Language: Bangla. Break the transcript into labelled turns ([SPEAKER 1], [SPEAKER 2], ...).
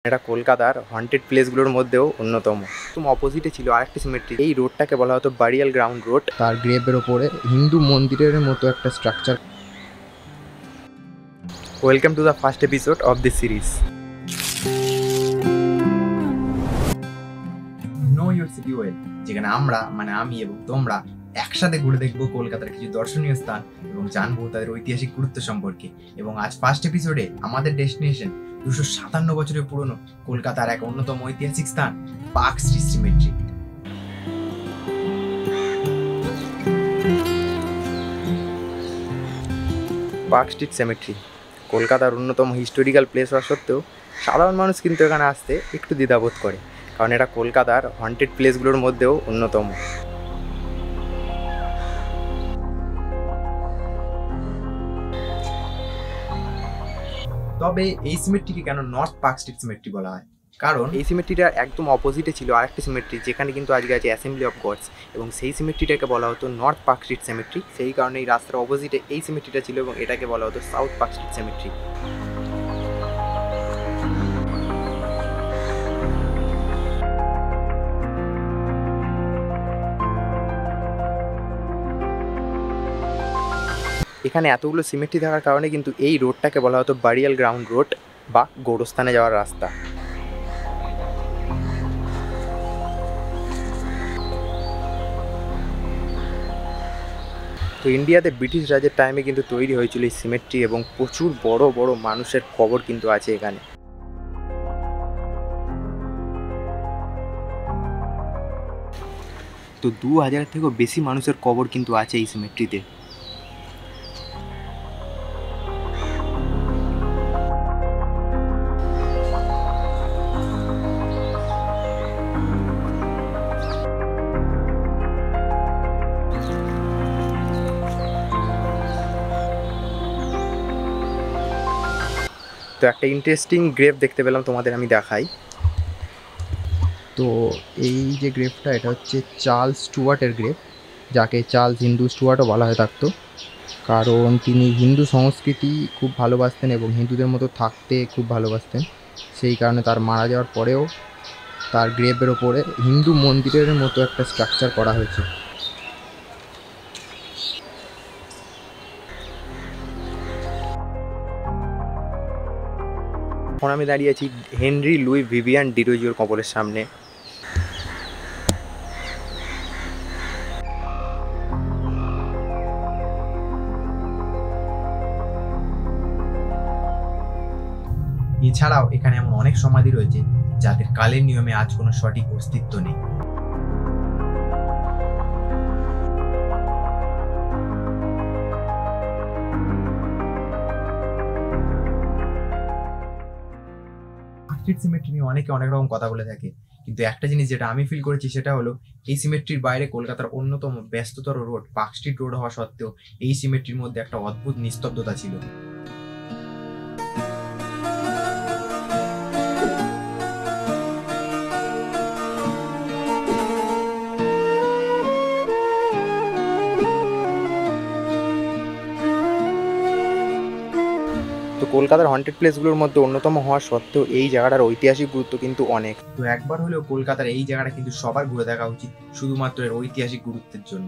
[SPEAKER 1] এটা কলকাতার হন্টেড প্লেসগুলোর মধ্যেও অন্যতম। একদম অপোজিটে ছিল আরেকটি সিমেট্রি। এই রোডটাকে বলা হতো বারিয়াল গ্রাউন্ড রোড। তার গ্রেভের ওপরে হিন্দু মন্দিরের মতো একটা structure. Welcome to the first episode of this series. No your city well, যেখানে আমরা আমি এবং তোমরা একসাথে ঘুরে দেখবো কলকাতার কিছু দর্শনীয় স্থান এবং জানবো তাদের ঐতিহাসিক গুরুত্ব সম্পর্কে। এবং আজ ফার্স্ট এপিসোডে আমাদের ডেস্টিনেশন 257 বছরের পুরনো কলকাতার এক অন্যতম ঐতিহাসিক স্থান park street symmetry. Park street symmetry কলকাতার অন্যতম হিস্টোরিক্যাল প্লেস হওয়া সত্ত্বেও সাধারণ মানুষ কিন্তু এখানে আসতে একটু দ্বিধাবোধ করে, কারণ এটা কলকাতার হন্টেড প্লেসগুলোর মধ্যেও অন্যতম। তবে এই সিমেট্রিকে কেন নর্থ পার্ক স্ট্রিট সিমেট্রি বলা হয়? কারণ এই সিমেট্রিটার একদম অপোজিটে ছিল আরেকটি সিমেট্রি, যেখানে কিন্তু আজকে আছে অ্যাসেম্বলি অফ গডস, এবং সেই সিমেট্রিটাকে বলা হতো নর্থ পার্ক স্ট্রিট সিমেট্রি। সেই কারণে এই রাস্তার অপোজিটে এই সিমেট্রিটা ছিল এবং এটাকে বলা হতো সাউথ পার্ক স্ট্রিট সিমেট্রি। এখানে এতগুলো সিমেট্রি থাকার কারণে কিন্তু এই রোডটাকে বলা হতো বারিয়াল গ্রাউন্ড রোড বা গোরস্থানে যাওয়ার রাস্তা। তো ইন্ডিয়াতে ব্রিটিশ রাজের টাইমে কিন্তু তৈরি হয়েছিল এই সিমেট্রি, এবং প্রচুর বড় বড় মানুষের কবর কিন্তু আছে এখানে। তো 2000 থেকেও বেশি মানুষের কবর কিন্তু আছে এই সিমেট্রিতে। তো একটা ইন্টারেস্টিং গ্রেভ দেখতে পেলাম, তোমাদের আমি দেখাই। তো এই যে গ্রেভটা, এটা হচ্ছে চার্লস স্টুয়ার্টের গ্রেভ, যাকে চার্লস হিন্দু স্টুয়ার্টও বলা হয়ে থাকতো, কারণ তিনি হিন্দু সংস্কৃতি খুব ভালোবাসতেন এবং হিন্দুদের মতো থাকতে খুব ভালোবাসতেন। সেই কারণে তার মারা যাওয়ার পরেও তার গ্রেভের ওপরে হিন্দু মন্দিরের মতো একটা স্ট্রাকচার করা হয়েছে। এখন আমি দাঁড়িয়ে আছি হেনরি লুই ভিভিয়ান ডিরোজিওর কবরের সামনে। এছাড়াও এখানে এমন অনেক সমাধি রয়েছে যাদের কালের নিয়মে আজ কোনো সঠিক অস্তিত্ব নেই। সিমেট্রি নিয়ে অনেকে অনেক রকম কথা বলে থাকে, কিন্তু একটা জিনিস যেটা আমি ফিল করেছি সেটা হলো এই সিমেট্রির বাইরে কলকাতার অন্যতম ব্যস্ততর রোড পার্ক স্ট্রিট রোড হওয়া সত্ত্বেও এই সিমেট্রির মধ্যে একটা অদ্ভুত নিস্তব্ধতা ছিল। তো কলকাতার হন্টেড প্লেসগুলোর মধ্যে অন্যতম হওয়া সত্ত্বেও এই জায়গাটার ঐতিহাসিক গুরুত্ব কিন্তু অনেক। তো একবার হলেও কলকাতার এই জায়গাটা কিন্তু সবার ঘুরে দেখা উচিত, শুধুমাত্র এর ঐতিহাসিক গুরুত্বের জন্য।